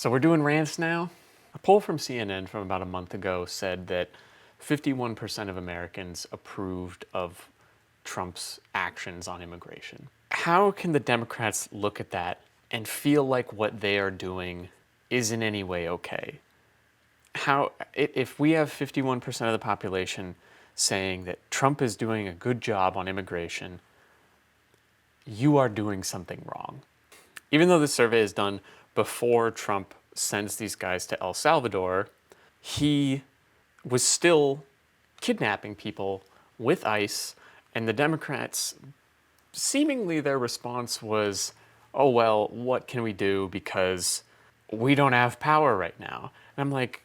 So we're doing rants now. A poll from CNN from about a month ago said that 51% of Americans approved of Trump's actions on immigration. How can the Democrats look at that and feel like what they are doing is in any way okay? If we have 51% of the population saying that Trump is doing a good job on immigration, you are doing something wrong. Even though this survey is done before Trump sends these guys to El Salvador, he was still kidnapping people with ICE, and the Democrats, seemingly their response was, oh, well, what can we do because we don't have power right now? And I'm like,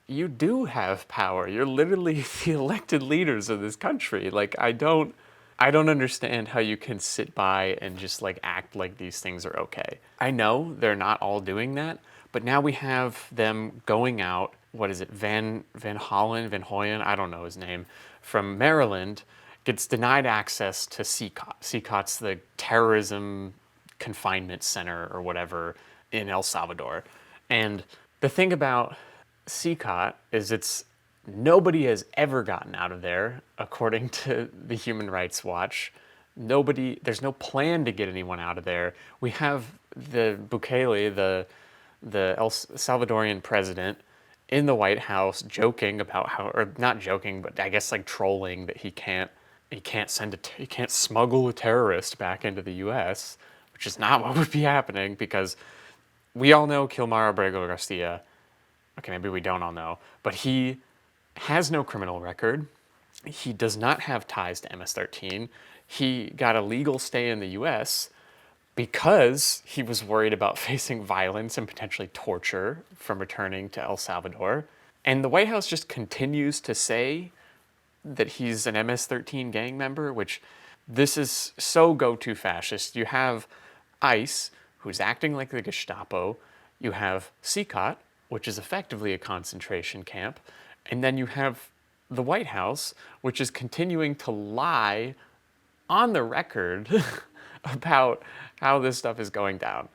you do have power. You're literally the elected leaders of this country. Like, I don't understand how you can sit by and just like act like these things are okay. I know they're not all doing that, but now we have them going out. What is it? Van Hoyen, I don't know his name, from Maryland, gets denied access to CCOT. CCOT's the terrorism confinement center or whatever in El Salvador. And the thing about CCOT is nobody has ever gotten out of there, according to the Human Rights Watch. There's no plan to get anyone out of there. We have the Bukele, the El Salvadorian president, in the White House joking about how, or not joking, but I guess like trolling that he can't smuggle a terrorist back into the U.S., which is not what would be happening because we all know Kilmar Abrego Garcia. Okay, maybe we don't all know, but he has no criminal record. He does not have ties to MS-13. He got a legal stay in the US because he was worried about facing violence and potentially torture from returning to El Salvador. And the White House just continues to say that he's an MS-13 gang member, which this is so go-to fascist. You have ICE, who's acting like the Gestapo. You have CCOT, which is effectively a concentration camp. And then you have the White House, which is continuing to lie on the record about how this stuff is going down.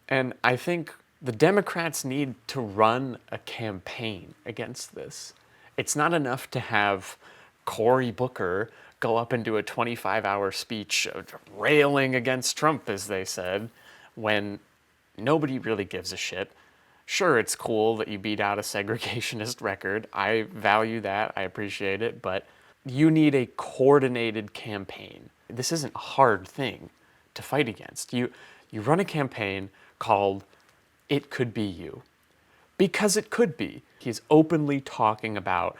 And I think the Democrats need to run a campaign against this. It's not enough to have Cory Booker go up and do a 25-hour speech railing against Trump, as they said, when nobody really gives a shit. Sure, it's cool that you beat out a segregationist record. I value that. I appreciate it. But you need a coordinated campaign. This isn't a hard thing to fight against. You run a campaign called It Could Be You. Because it could be. He's openly talking about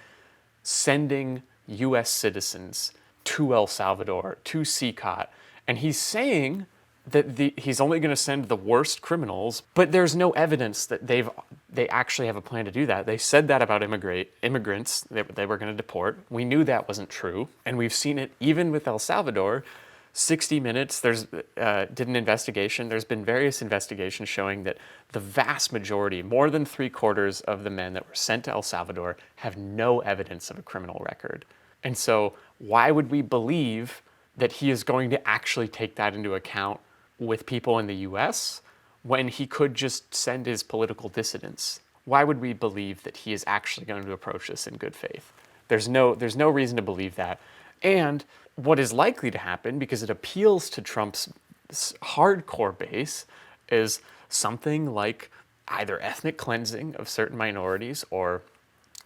sending U.S. citizens to El Salvador, to CCOT, and he's saying that he's only going to send the worst criminals, but there's no evidence that they actually have a plan to do that. They said that about immigrants that they were going to deport. We knew that wasn't true, and we've seen it even with El Salvador. 60 Minutes did an investigation. There's been various investigations showing that the vast majority, more than 3/4 of the men that were sent to El Salvador, have no evidence of a criminal record. And so why would we believe that he is going to actually take that into account with people in the US when he could just send his political dissidents? Why would we believe that he is actually going to approach this in good faith? There's no reason to believe that. And what is likely to happen, because it appeals to Trump's hardcore base, is something like either ethnic cleansing of certain minorities or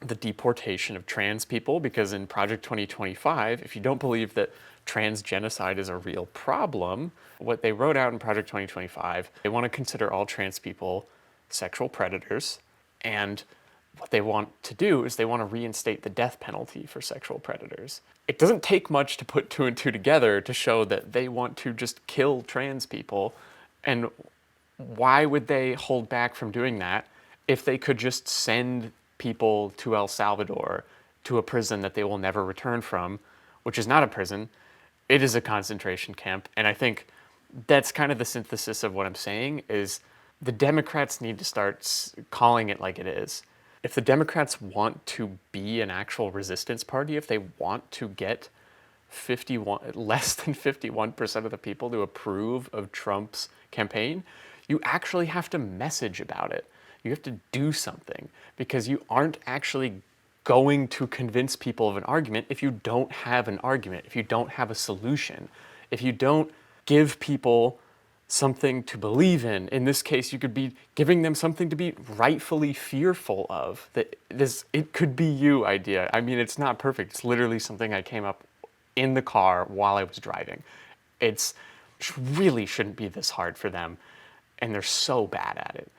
the deportation of trans people, because in Project 2025, if you don't believe that trans genocide is a real problem, what they wrote out in Project 2025, they want to consider all trans people sexual predators, and what they want to do is they want to reinstate the death penalty for sexual predators. It doesn't take much to put two and two together to show that they want to just kill trans people. And why would they hold back from doing that if they could just send people to El Salvador, to a prison that they will never return from, which is not a prison, it is a concentration camp. And I think that's kind of the synthesis of what I'm saying, is the Democrats need to start calling it like it is. If the Democrats want to be an actual resistance party, if they want to get less than 51% of the people to approve of Trump's campaign, you actually have to message about it. You have to do something, because you aren't actually going to convince people of an argument if you don't have an argument, if you don't have a solution, if you don't give people something to believe in. In this case, you could be giving them something to be rightfully fearful of. That this "it could be you" idea. I mean, it's not perfect. It's literally something I came up in the car while I was driving. It's really shouldn't be this hard for them, and they're so bad at it.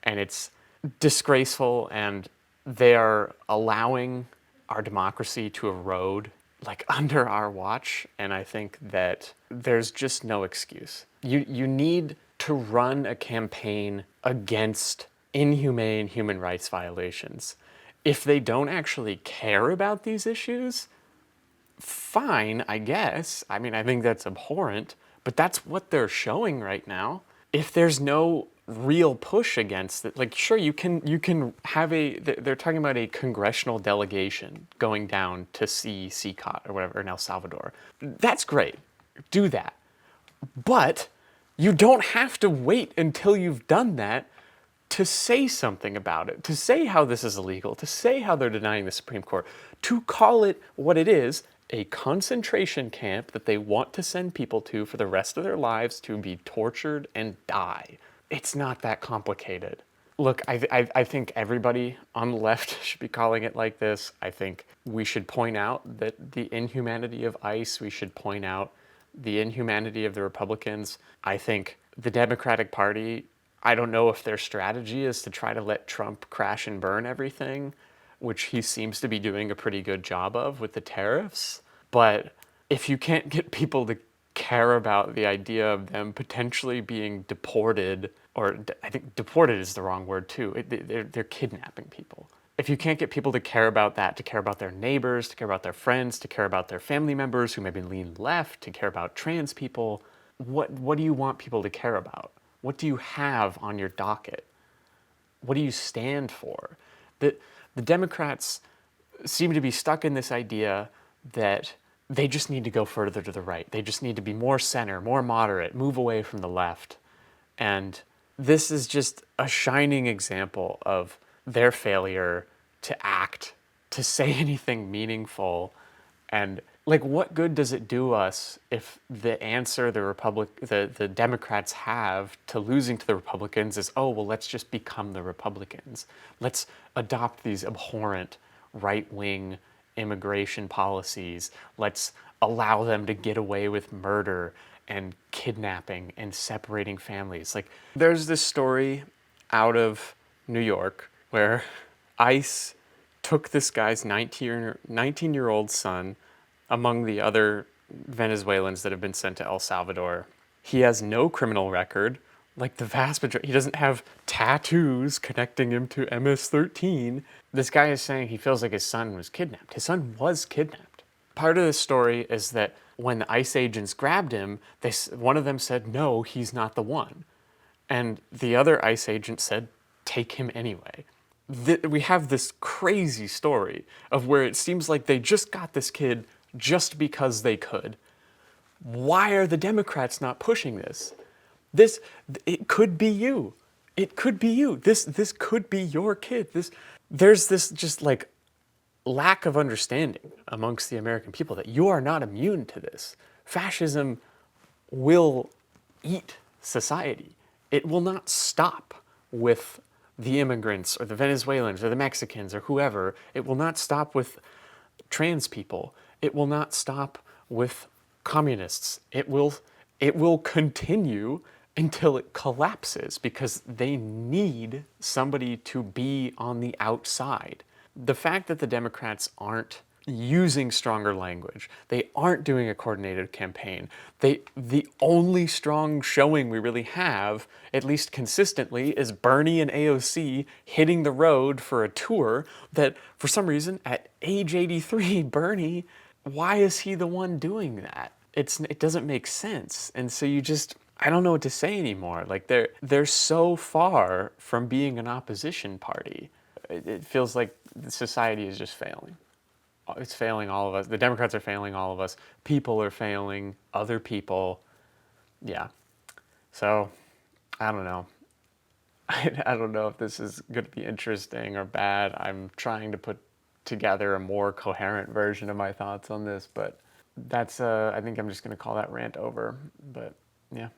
And it's disgraceful, and they are allowing our democracy to erode like under our watch, and I think that there's just no excuse. You need to run a campaign against inhumane human rights violations. If they don't actually care about these issues, fine, I guess. I mean, I think that's abhorrent, but that's what they're showing right now. If there's no real push against it, like, sure, you can have they're talking about a congressional delegation going down to see CCOT or whatever in El Salvador. That's great. Do that. But you don't have to wait until you've done that to say something about it, to say how this is illegal, to say how they're denying the Supreme Court, to call it what it is, a concentration camp that they want to send people to for the rest of their lives to be tortured and die. It's not that complicated. Look, I think everybody on the left should be calling it like this. I think we should point out that the inhumanity of ICE, we should point out the inhumanity of the Republicans. I think the Democratic Party, I don't know if their strategy is to try to let Trump crash and burn everything, which he seems to be doing a pretty good job of with the tariffs. But if you can't get people to care about the idea of them potentially being deported, or I think deported is the wrong word too, they're kidnapping people. If you can't get people to care about that, to care about their neighbors, to care about their friends, to care about their family members who maybe lean left, to care about trans people, what do you want people to care about? What do you have on your docket? What do you stand for? The Democrats seem to be stuck in this idea that they just need to go further to the right. They just need to be more center, more moderate, move away from the left. And this is just a shining example of their failure to act, to say anything meaningful. And like, what good does it do us if the answer the Democrats have to losing to the Republicans is, oh, well, let's just become the Republicans. Let's adopt these abhorrent right-wing immigration policies. Let's allow them to get away with murder and kidnapping and separating families. Like, there's this story out of New York where ICE took this guy's 19-year-old son among the other Venezuelans that have been sent to El Salvador. He has no criminal record. Like, the vast majority, he doesn't have tattoos connecting him to MS-13. This guy is saying he feels like his son was kidnapped. His son was kidnapped. Part of the story is that when the ICE agents grabbed him, one of them said, no, he's not the one. And the other ICE agent said, take him anyway. We have this crazy story of where it seems like they just got this kid just because they could. Why are the Democrats not pushing this? It could be you. It could be you. This could be your kid. There's this just like lack of understanding amongst the American people that you are not immune to this. Fascism will eat society. It will not stop with the immigrants or the Venezuelans or the Mexicans or whoever. It will not stop with trans people. It will not stop with communists. It will continue until it collapses, because they need somebody to be on the outside. The fact that the Democrats aren't using stronger language, they aren't doing a coordinated campaign, the only strong showing we really have, at least consistently, is Bernie and AOC hitting the road for a tour that, for some reason, at age 83, Bernie, why is he the one doing that? It doesn't make sense. And so I don't know what to say anymore. Like, they're so far from being an opposition party. It feels like the society is just failing. It's failing all of us. The Democrats are failing all of us. People are failing other people. Yeah. So, I don't know. I don't know if this is going to be interesting or bad. I'm trying to put together a more coherent version of my thoughts on this, but that's, I think I'm just going to call that rant over. But yeah.